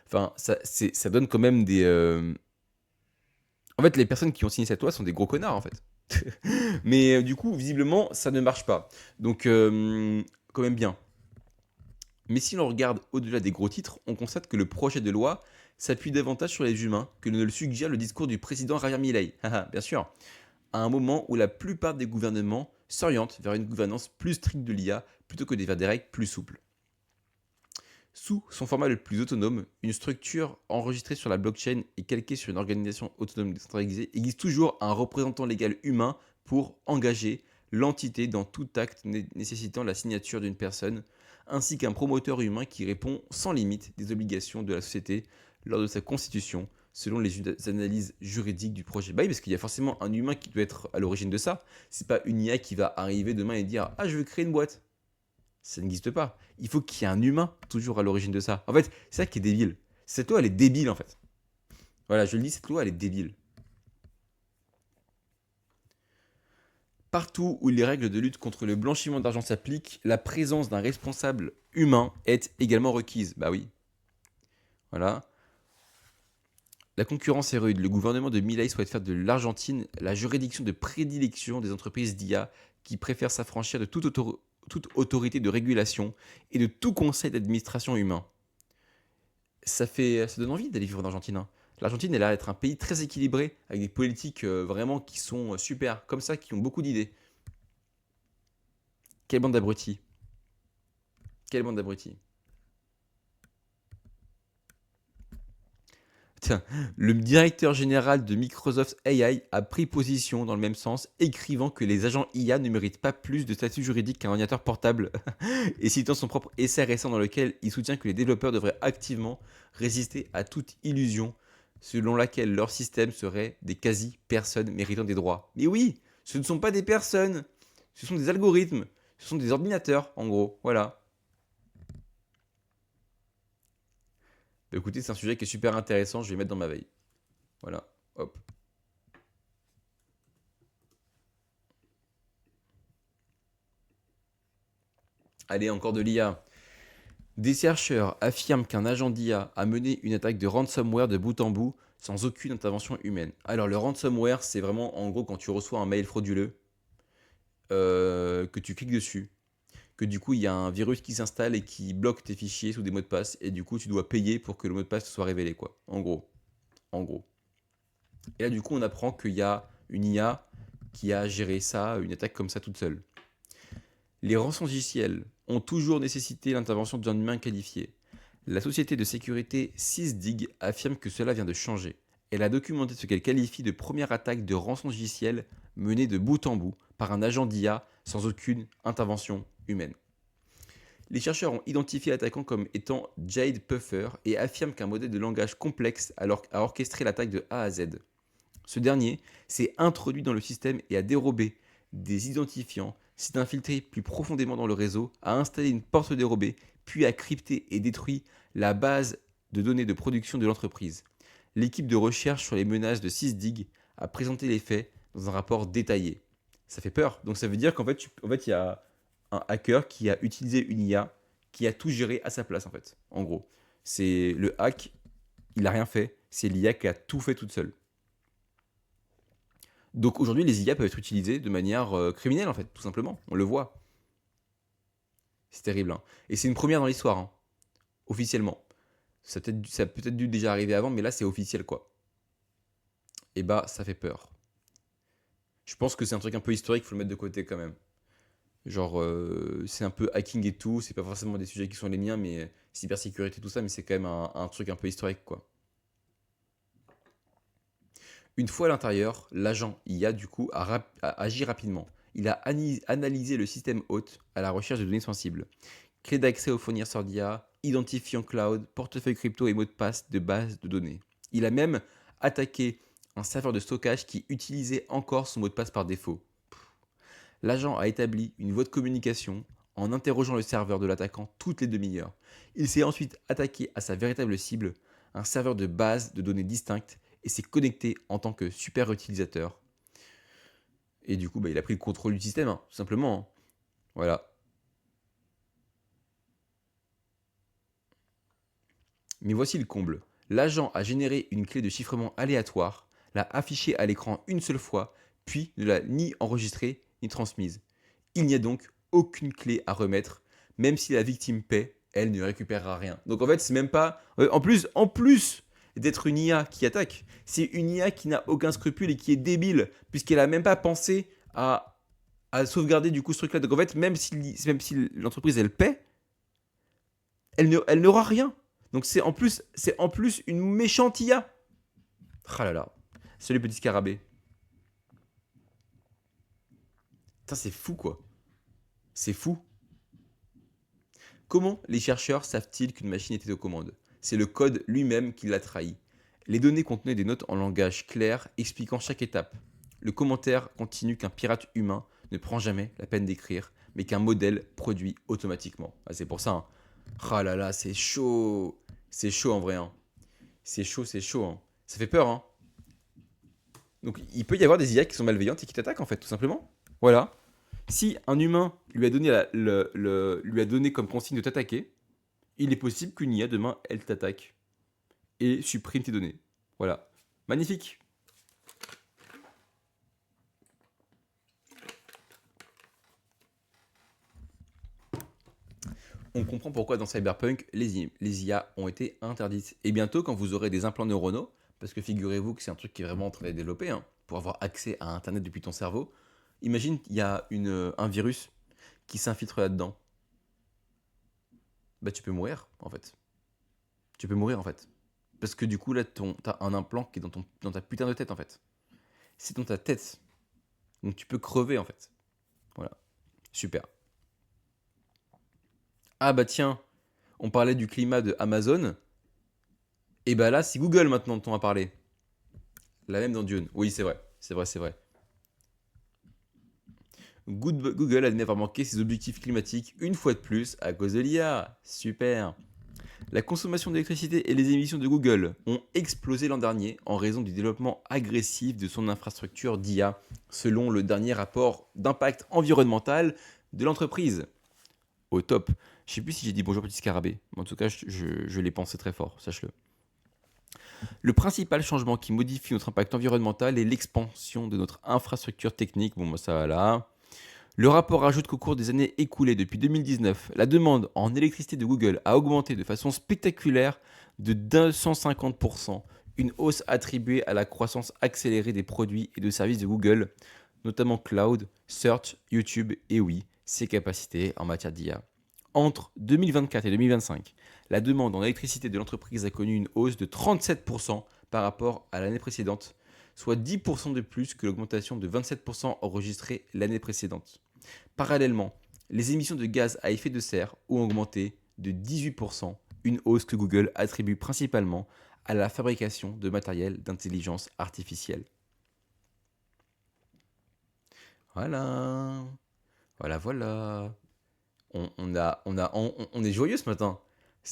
Speaker 1: Enfin, ça donne quand même des. En fait, les personnes qui ont signé cette loi sont des gros connards, en fait. Mais du coup, visiblement, ça ne marche pas. Donc, quand même bien. Mais si l'on regarde au-delà des gros titres, on constate que le projet de loi s'appuie davantage sur les humains que ne le suggère le discours du président Javier Milei. Bien sûr. À un moment où la plupart des gouvernements s'orientent vers une gouvernance plus stricte de l'IA plutôt que vers des règles plus souples. Sous son format le plus autonome, une structure enregistrée sur la blockchain et calquée sur une organisation autonome décentralisée, existe toujours un représentant légal humain pour engager l'entité dans tout acte nécessitant la signature d'une personne, ainsi qu'un promoteur humain qui répond sans limite des obligations de la société lors de sa constitution, selon les analyses juridiques du projet. Bah oui, parce qu'il y a forcément un humain qui doit être à l'origine de ça. C'est pas une IA qui va arriver demain et dire ah je veux créer une boîte. Ça n'existe pas. Il faut qu'il y ait un humain toujours à l'origine de ça. En fait, c'est ça qui est débile. Cette loi, elle est débile en fait. Voilà, je le dis, cette loi, elle est débile. Partout où les règles de lutte contre le blanchiment d'argent s'appliquent, la présence d'un responsable humain est également requise. Bah oui. Voilà. La concurrence est rude. Le gouvernement de Milei souhaite faire de l'Argentine la juridiction de prédilection des entreprises d'IA qui préfèrent s'affranchir de toute autorité de régulation et de tout conseil d'administration humain. Ça donne envie d'aller vivre en Argentine, hein. L'Argentine, elle a l'air d'être un pays très équilibré, avec des politiques vraiment qui sont super, comme ça, qui ont beaucoup d'idées. Quelle bande d'abrutis. Quelle bande d'abrutis. Tiens, le directeur général de Microsoft AI a pris position dans le même sens, écrivant que les agents IA ne méritent pas plus de statut juridique qu'un ordinateur portable, et citant son propre essai récent dans lequel il soutient que les développeurs devraient activement résister à toute illusion selon laquelle leur système serait des quasi-personnes méritant des droits. Mais oui, ce ne sont pas des personnes, ce sont des algorithmes, ce sont des ordinateurs, en gros, voilà. Bah, écoutez, c'est un sujet qui est super intéressant, je vais mettre dans ma veille. Voilà, hop. Allez, encore de l'IA. Des chercheurs affirment qu'un agent d'IA a mené une attaque de ransomware de bout en bout sans aucune intervention humaine. Alors le ransomware, c'est vraiment en gros quand tu reçois un mail frauduleux, que tu cliques dessus, que du coup il y a un virus qui s'installe et qui bloque tes fichiers sous des mots de passe, et du coup tu dois payer pour que le mot de passe soit révélé, quoi. En gros. En gros. Et là du coup on apprend qu'il y a une IA qui a géré ça, une attaque comme ça toute seule. Les rançongiciels ont toujours nécessité l'intervention d'un humain qualifié. La société de sécurité Sysdig affirme que cela vient de changer. Elle a documenté ce qu'elle qualifie de première attaque de rançongiciel menée de bout en bout par un agent d'IA sans aucune intervention humaine. Les chercheurs ont identifié l'attaquant comme étant Jade Puffer et affirment qu'un modèle de langage complexe a orchestré l'attaque de A à Z. Ce dernier s'est introduit dans le système et a dérobé des identifiants, s'est infiltré plus profondément dans le réseau, a installé une porte dérobée, puis a crypté et détruit la base de données de production de l'entreprise. L'équipe de recherche sur les menaces de Sysdig a présenté les faits dans un rapport détaillé. Ça fait peur. Donc ça veut dire qu'en fait, il y a un hacker qui a utilisé une IA qui a tout géré à sa place en fait. En gros, c'est le hack, il a rien fait, c'est l'IA qui a tout fait toute seule. Donc aujourd'hui, les IA peuvent être utilisées de manière criminelle, en fait, tout simplement. On le voit. C'est terrible, hein. Et c'est une première dans l'histoire, hein, officiellement. Ça a peut-être dû déjà arriver avant, mais là, c'est officiel, quoi. Et bah, ça fait peur. Je pense que c'est un truc un peu historique, faut le mettre de côté quand même. Genre, c'est un peu hacking et tout, c'est pas forcément des sujets qui sont les miens, mais cybersécurité, tout ça, mais c'est quand même un truc un peu historique, quoi. Une fois à l'intérieur, l'agent IA, du coup, a agi rapidement. Il a analysé le système hôte à la recherche de données sensibles. Clé d'accès aux fournisseurs d'IA, identifiant cloud, portefeuille crypto et mot de passe de base de données. Il a même attaqué un serveur de stockage qui utilisait encore son mot de passe par défaut. L'agent a établi une voie de communication en interrogeant le serveur de l'attaquant toutes les demi-heures. Il s'est ensuite attaqué à sa véritable cible, un serveur de base de données distinctes, et s'est connecté en tant que super utilisateur. Et du coup, bah, il a pris le contrôle du système, hein, tout simplement, hein. Voilà. Mais voici le comble. L'agent a généré une clé de chiffrement aléatoire, l'a affichée à l'écran une seule fois, puis ne l'a ni enregistrée ni transmise. Il n'y a donc aucune clé à remettre, même si la victime paie, elle ne récupérera rien. Donc en fait, c'est même pas. En plus d'être une IA qui attaque, c'est une IA qui n'a aucun scrupule et qui est débile, puisqu'elle a même pas pensé à sauvegarder du coup ce truc-là. Donc en fait, même si l'entreprise elle paie, elle n'aura rien. Donc c'est en plus une méchante IA. Ah là là. Salut petit scarabée. Putain, c'est fou quoi. C'est fou. Comment les chercheurs savent-ils qu'une machine était aux commandes? C'est le code lui-même qui l'a trahi. Les données contenaient des notes en langage clair expliquant chaque étape. Le commentaire continue qu'un pirate humain ne prend jamais la peine d'écrire, mais qu'un modèle produit automatiquement. Ah, c'est pour ça, hein. Ah là là, c'est chaud. C'est chaud en vrai, hein. C'est chaud, hein. Ça fait peur, hein. Donc il peut y avoir des IA qui sont malveillantes et qui t'attaquent en fait, tout simplement. Voilà. Si un humain lui a donné, lui a donné comme consigne de t'attaquer, il est possible qu'une IA demain, elle t'attaque et supprime tes données. Voilà. Magnifique. On comprend pourquoi dans Cyberpunk, les IA ont été interdites. Et bientôt, quand vous aurez des implants neuronaux, parce que figurez-vous que c'est un truc qui est vraiment en train d'être développé, hein, pour avoir accès à Internet depuis ton cerveau, imagine il y a un virus qui s'infiltre là-dedans. Bah tu peux mourir, en fait. Tu peux mourir, en fait. Parce que du coup, là, t'as un implant qui est dans ta putain de tête, en fait. C'est dans ta tête. Donc tu peux crever, en fait. Voilà. Super. Ah bah tiens, on parlait du climat de Amazon. Et bah là, c'est Google maintenant dont on va parler. La même dans Dune. Oui, c'est vrai. C'est vrai, c'est vrai. Google admet avoir manqué ses objectifs climatiques une fois de plus à cause de l'IA. Super. La consommation d'électricité et les émissions de Google ont explosé l'an dernier en raison du développement agressif de son infrastructure d'IA, selon le dernier rapport d'impact environnemental de l'entreprise. Au top. Je sais plus si j'ai dit bonjour petit scarabée, mais en tout cas, je l'ai pensé très fort, sache-le. Le principal changement qui modifie notre impact environnemental est l'expansion de notre infrastructure technique. Bon, moi, ça va là. Le rapport ajoute qu'au cours des années écoulées depuis 2019, la demande en électricité de Google a augmenté de façon spectaculaire de 250%, une hausse attribuée à la croissance accélérée des produits et de services de Google, notamment Cloud, Search, YouTube et oui, ses capacités en matière d'IA. Entre 2024 et 2025, la demande en électricité de l'entreprise a connu une hausse de 37% par rapport à l'année précédente, soit 10% de plus que l'augmentation de 27% enregistrée l'année précédente. Parallèlement, les émissions de gaz à effet de serre ont augmenté de 18%, une hausse que Google attribue principalement à la fabrication de matériel d'intelligence artificielle. Voilà, voilà. On est joyeux ce matin.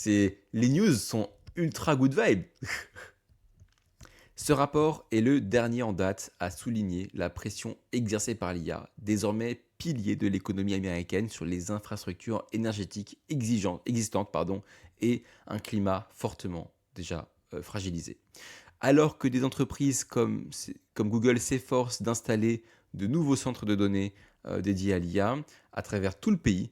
Speaker 1: Les news sont ultra good vibe. Ce rapport est le dernier en date à souligner la pression exercée par l'IA, désormais pilier de l'économie américaine sur les infrastructures énergétiques existantes et un climat fortement déjà fragilisé. Alors que des entreprises comme Google s'efforcent d'installer de nouveaux centres de données dédiés à l'IA à travers tout le pays,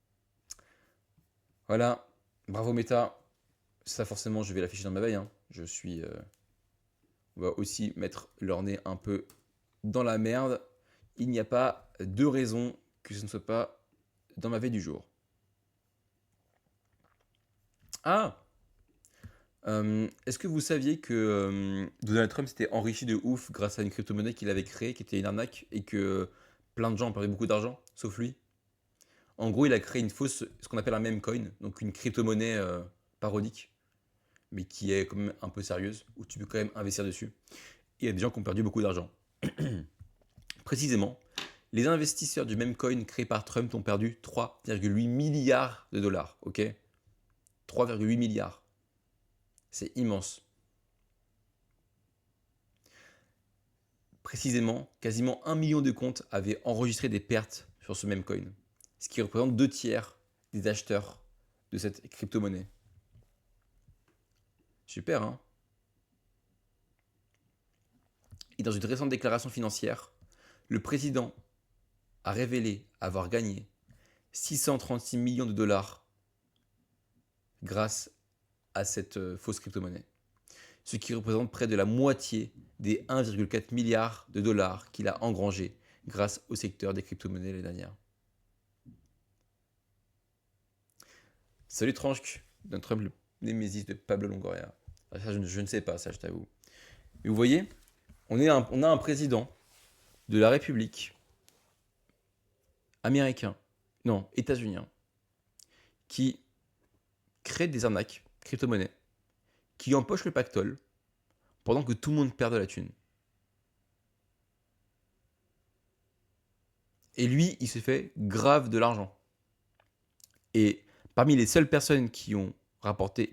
Speaker 1: Voilà, bravo Meta. Ça forcément, je vais l'afficher dans ma veille, hein. On va aussi mettre leur nez un peu dans la merde. Il n'y a pas de raison que ce ne soit pas dans ma veille du jour. Ah, est-ce que vous saviez que Donald Trump s'était enrichi de ouf grâce à une crypto-monnaie qu'il avait créée, qui était une arnaque, et que plein de gens ont perdu beaucoup d'argent, sauf lui? En gros, il a créé une fausse, ce qu'on appelle un meme coin, donc une crypto-monnaie parodique, mais qui est quand même un peu sérieuse, où tu peux quand même investir dessus. Et il y a des gens qui ont perdu beaucoup d'argent. Précisément, les investisseurs du meme coin créé par Trump ont perdu 3,8 milliards de dollars, ok? 3,8 milliards. C'est immense. Précisément, quasiment 1 million de comptes avaient enregistré des pertes sur ce même coin, ce qui représente 2 tiers des acheteurs de cette crypto-monnaie. Super, hein? Et dans une récente déclaration financière, le président a révélé avoir gagné 636 millions de dollars grâce à cette fausse crypto-monnaie, ce qui représente près de la moitié des 1,4 milliard de dollars qu'il a engrangé grâce au secteur des crypto-monnaies l'année dernière. Salut Tranche, Donald Trump, le némésis de Pablo Longoria. Ça, je ne sais pas, ça, je t'avoue. Mais vous voyez, on a un président de la République américain, non, états-unien, qui crée des arnaques, crypto-monnaies, qui empoche le pactole pendant que tout le monde perd de la thune. Et lui, il se fait grave de l'argent. Et parmi les seules personnes qui ont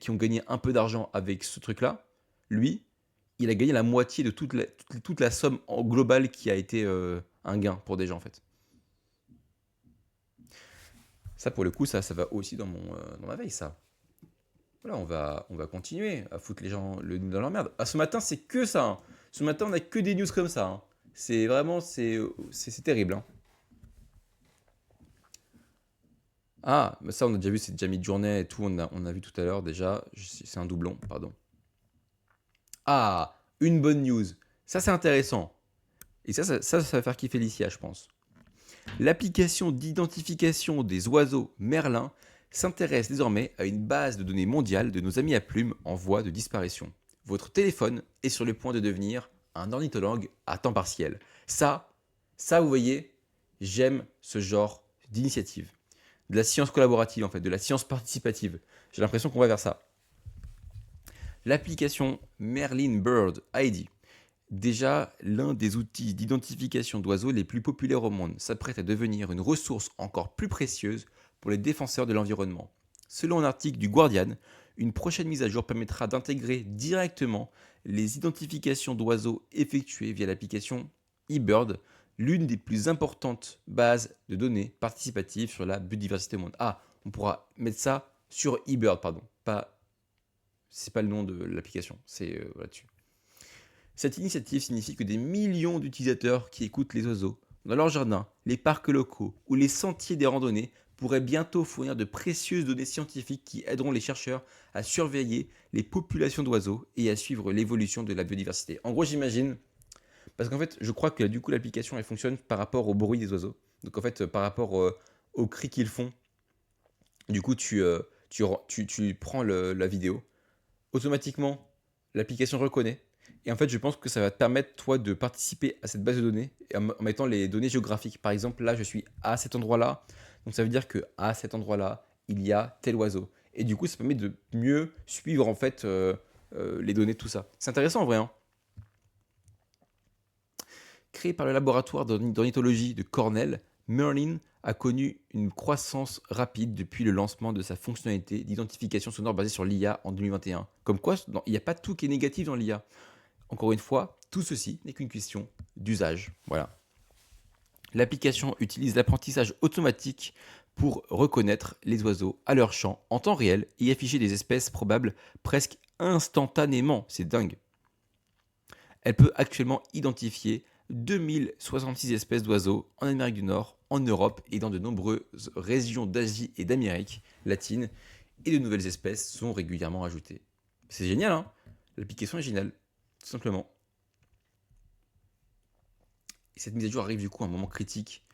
Speaker 1: gagné un peu d'argent avec ce truc-là, lui, il a gagné la moitié de toute la somme en globale qui a été un gain pour des gens en fait. Ça pour le coup, ça va aussi dans ma veille ça. Voilà, on va continuer à foutre les gens dans leur merde. Ah, ce matin, c'est que ça, hein. Ce matin, on a que des news comme ça, hein. C'est vraiment, c'est terrible, hein. Ah, mais ça, on a déjà vu, c'est déjà mid-journée et tout. On a vu tout à l'heure déjà. C'est un doublon, pardon. Ah, une bonne news. Ça, c'est intéressant. Et ça va faire kiffer Licia, je pense. L'application d'identification des oiseaux Merlin s'intéresse désormais à une base de données mondiale de nos amis à plumes en voie de disparition. Votre téléphone est sur le point de devenir un ornithologue à temps partiel. Vous voyez, j'aime ce genre d'initiative. De la science collaborative, en fait, de la science participative. J'ai l'impression qu'on va vers ça. L'application Merlin Bird ID, déjà l'un des outils d'identification d'oiseaux les plus populaires au monde, s'apprête à devenir une ressource encore plus précieuse pour les défenseurs de l'environnement. Selon un article du Guardian, une prochaine mise à jour permettra d'intégrer directement les identifications d'oiseaux effectuées via l'application eBird, l'une des plus importantes bases de données participatives sur la biodiversité au monde. Ah, on pourra mettre ça sur eBird, pardon. C'est pas le nom de l'application, c'est là-dessus. Cette initiative signifie que des millions d'utilisateurs qui écoutent les oiseaux dans leur jardin, les parcs locaux ou les sentiers des randonnées pourraient bientôt fournir de précieuses données scientifiques qui aideront les chercheurs à surveiller les populations d'oiseaux et à suivre l'évolution de la biodiversité. En gros, j'imagine, parce qu'en fait, je crois que du coup, l'application, elle fonctionne par rapport au bruit des oiseaux. Donc en fait, par rapport aux cris qu'ils font, du coup, tu prends la vidéo. Automatiquement, l'application reconnaît. Et en fait, je pense que ça va te permettre, toi, de participer à cette base de données en mettant les données géographiques. Par exemple, là, je suis à cet endroit-là. Donc, ça veut dire qu'à cet endroit-là, il y a tel oiseau. Et du coup, ça permet de mieux suivre, en fait, les données de tout ça. C'est intéressant, en vrai, hein. Créé par le laboratoire d'ornithologie de Cornell, Merlin a connu une croissance rapide depuis le lancement de sa fonctionnalité d'identification sonore basée sur l'IA en 2021. Comme quoi, il n'y a pas tout qui est négatif dans l'IA. Encore une fois, tout ceci n'est qu'une question d'usage. Voilà. L'application utilise l'apprentissage automatique pour reconnaître les oiseaux à leur chant en temps réel et afficher des espèces probables presque instantanément. C'est dingue. Elle peut actuellement identifier 2066 espèces d'oiseaux en Amérique du Nord, en Europe et dans de nombreuses régions d'Asie et d'Amérique latine. et de nouvelles espèces sont régulièrement ajoutées. C'est génial, hein? L'application est géniale, tout simplement. Et cette mise à jour arrive du coup à un moment critique.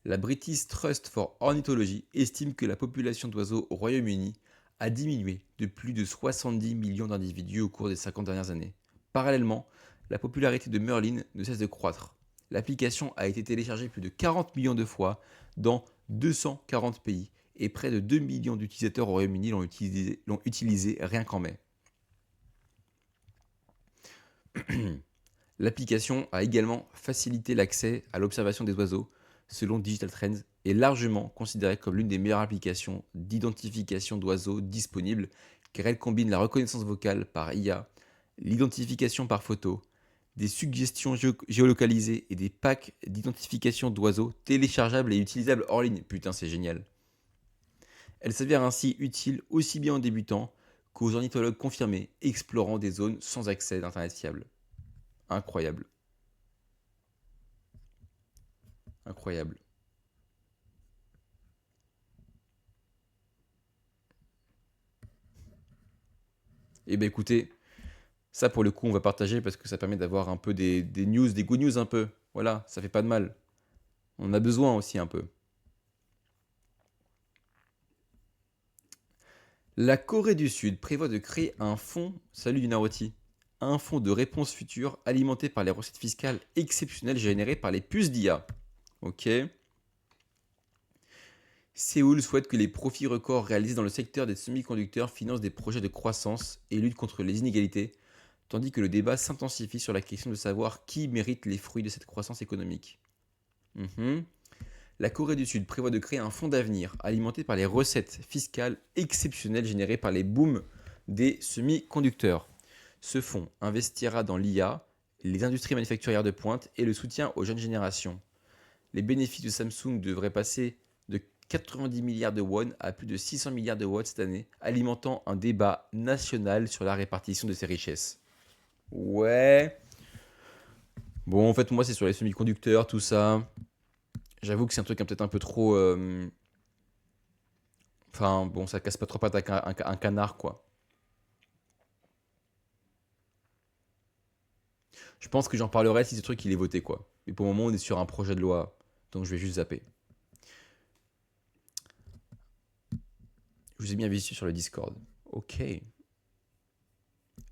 Speaker 1: La British Trust for Ornithology estime que la population d'oiseaux au Royaume-Uni a diminué de plus de 70 millions d'individus au cours des 50 dernières années. Parallèlement, la popularité de Merlin ne cesse de croître. L'application a été téléchargée plus de 40 millions de fois dans 240 pays et près de 2 millions d'utilisateurs au Royaume-Uni l'ont utilisé rien qu'en mai. L'application a également facilité l'accès à l'observation des oiseaux, selon Digital Trends, est largement considérée comme l'une des meilleures applications d'identification d'oiseaux disponibles, car elle combine la reconnaissance vocale par IA, l'identification par photo, des suggestions géolocalisées et des packs d'identification d'oiseaux téléchargeables et utilisables hors ligne. Putain, c'est génial. Elle s'avère ainsi utile aussi bien aux débutants qu'aux ornithologues confirmés explorant des zones sans accès d'internet fiable. Incroyable. Incroyable. Et ben écoutez, ça pour le coup on va partager parce que ça permet d'avoir un peu des news, des good news un peu. Voilà, ça fait pas de mal. On a besoin aussi un peu. La Corée du Sud prévoit de créer un fonds, salut du Naroti, un fonds de réponse future alimenté par les recettes fiscales exceptionnelles générées par les puces d'IA. Ok. Séoul souhaite que les profits records réalisés dans le secteur des semi-conducteurs financent des projets de croissance et luttent contre les inégalités, tandis que le débat s'intensifie sur la question de savoir qui mérite les fruits de cette croissance économique. La Corée du Sud prévoit de créer un fonds d'avenir alimenté par les recettes fiscales exceptionnelles générées par les booms des semi-conducteurs. Ce fonds investira dans l'IA, les industries manufacturières de pointe et le soutien aux jeunes générations. Les bénéfices de Samsung devraient passer de 90 milliards de won à plus de 600 milliards de won cette année, alimentant un débat national sur la répartition de ces richesses. Ouais. Bon, en fait, moi, c'est sur les semi-conducteurs, tout ça. J'avoue que c'est un truc peut-être un peu trop. Enfin, bon, ça casse pas trop pattes à un canard, quoi. Je pense que j'en parlerai si ce truc il est voté, quoi. Mais pour le moment, on est sur un projet de loi, donc je vais juste zapper. Je vous ai bien visité sur le Discord. Ok.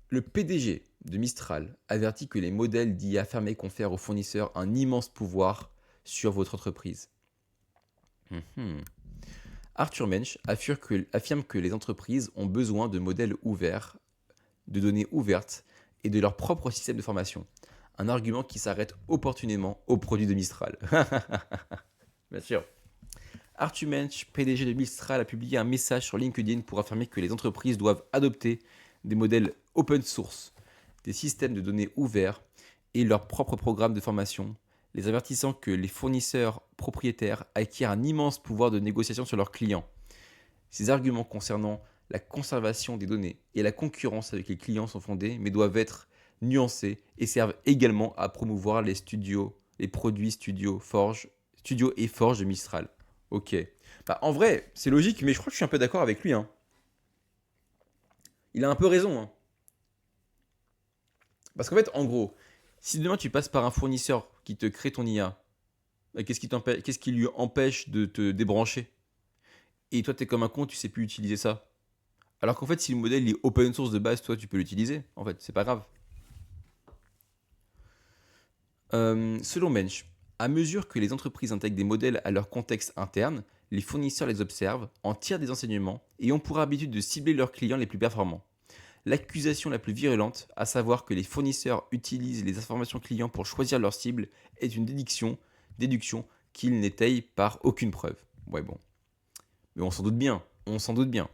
Speaker 1: Le PDG de Mistral avertit que les modèles d'IA fermés confèrent aux fournisseurs un immense pouvoir sur votre entreprise. Arthur Mensch affirme que les entreprises ont besoin de modèles ouverts, de données ouvertes et de leur propre système de formation. Un argument qui s'arrête opportunément aux produits de Mistral. Bien sûr. Arthur Mensch, PDG de Mistral, a publié un message sur LinkedIn pour affirmer que les entreprises doivent adopter des modèles open source, des systèmes de données ouverts et leurs propres programmes de formation, les avertissant que les fournisseurs propriétaires acquièrent un immense pouvoir de négociation sur leurs clients. Ces arguments concernant la conservation des données et la concurrence avec les clients sont fondés, mais doivent être nuancés et servent également à promouvoir les produits Studio et Forge de Mistral. Ok. Bah, en vrai, c'est logique, mais je crois que je suis un peu d'accord avec lui. Hein. Il a un peu raison. Hein. Parce qu'en fait, en gros, si demain tu passes par un fournisseur qui te crée ton IA, bah, qu'est-ce qui lui empêche de te débrancher? Et toi, t'es comme un con, tu sais plus utiliser ça. Alors qu'en fait, si le modèle est open source de base, toi, tu peux l'utiliser. En fait, c'est pas grave. Selon Mensch, à mesure que les entreprises intègrent des modèles à leur contexte interne, les fournisseurs les observent, en tirent des enseignements et ont pour habitude de cibler leurs clients les plus performants. L'accusation la plus virulente, à savoir que les fournisseurs utilisent les informations clients pour choisir leur cible, est une déduction qu'ils n'étayent par aucune preuve. Ouais bon. Mais on s'en doute bien.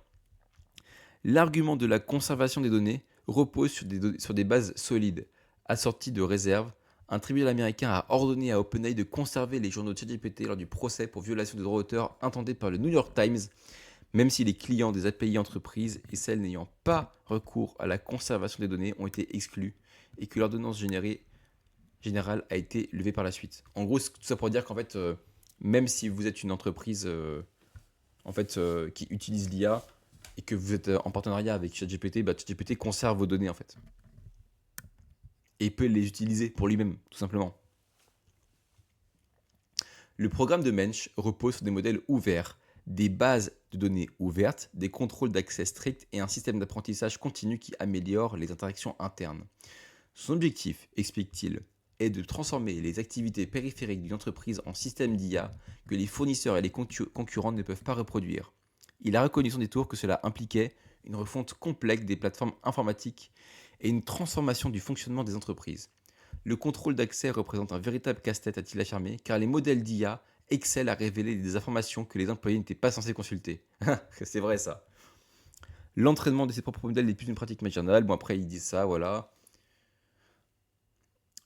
Speaker 1: L'argument de la conservation des données repose sur des bases solides, assorties de réserves. Un tribunal américain a ordonné à OpenAI de conserver les journaux de ChatGPT lors du procès pour violation des droits d'auteur intenté par le New York Times, même si les clients des API entreprises et celles n'ayant pas recours à la conservation des données ont été exclus et que l'ordonnance générale a été levée par la suite. En gros, tout ça pour dire qu'en fait, même si vous êtes une entreprise qui utilise l'IA, et que vous êtes en partenariat avec ChatGPT, bah, ChatGPT conserve vos données en fait. Et il peut les utiliser pour lui-même, tout simplement. Le programme de Mensch repose sur des modèles ouverts, des bases de données ouvertes, des contrôles d'accès stricts et un système d'apprentissage continu qui améliore les interactions internes. Son objectif, explique-t-il, est de transformer les activités périphériques d'une entreprise en système d'IA que les fournisseurs et les concurrents ne peuvent pas reproduire. Il a reconnu son détour que cela impliquait une refonte complexe des plateformes informatiques et une transformation du fonctionnement des entreprises. Le contrôle d'accès représente un véritable casse-tête, a-t-il affirmé, car les modèles d'IA excellent à révéler des informations que les employés n'étaient pas censés consulter. C'est vrai ça. L'entraînement de ses propres modèles n'est plus une pratique marginale. Bon, après, ils disent ça, voilà.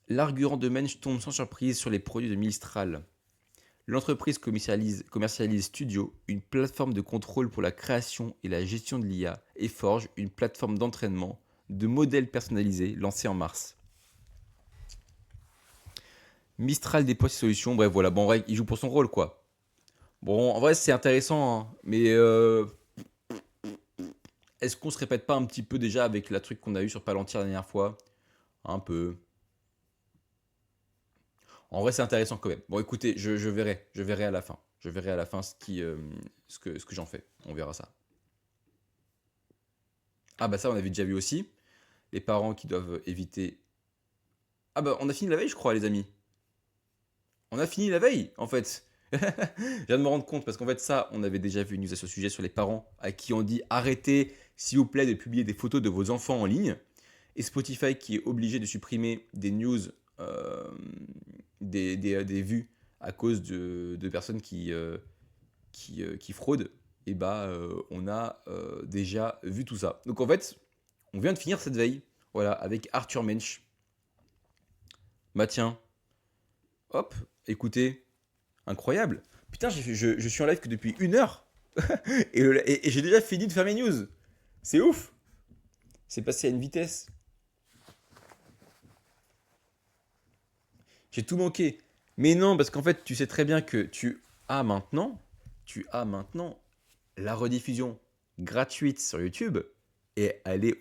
Speaker 1: L'argument de Mensch tombe sans surprise sur les produits de Mistral. L'entreprise commercialise Studio, une plateforme de contrôle pour la création et la gestion de l'IA, et Forge, une plateforme d'entraînement de modèles personnalisés lancée en mars. Mistral déploie ses solutions, bref voilà, bon en vrai, il joue pour son rôle quoi. Bon, en vrai c'est intéressant, hein, mais est-ce qu'on se répète pas un petit peu déjà avec la truc qu'on a eu sur Palantir la dernière fois? Un peu. En vrai c'est intéressant quand même. Bon écoutez, je verrai à la fin. Je verrai à la fin ce que j'en fais. On verra ça. Ah bah ça on avait déjà vu aussi. Les parents qui doivent éviter... Ah bah on a fini la veille je crois les amis. On a fini la veille, en fait. Je viens de me rendre compte, parce qu'en fait, ça, on avait déjà vu une news à ce sujet sur les parents à qui on dit arrêtez, s'il vous plaît, de publier des photos de vos enfants en ligne. Et Spotify qui est obligé de supprimer des news, euh, des vues à cause de personnes qui fraudent. Et bah, on a déjà vu tout ça. Donc en fait, on vient de finir cette veille, voilà, avec Arthur Mensch. Bah tiens, hop, écoutez, incroyable. Putain, je suis en live que depuis 1 heure. Et j'ai déjà fini de faire mes news. C'est ouf. C'est passé à une vitesse. J'ai tout manqué. Mais non, parce qu'en fait, tu sais très bien que tu as maintenant la rediffusion gratuite sur YouTube. Et elle est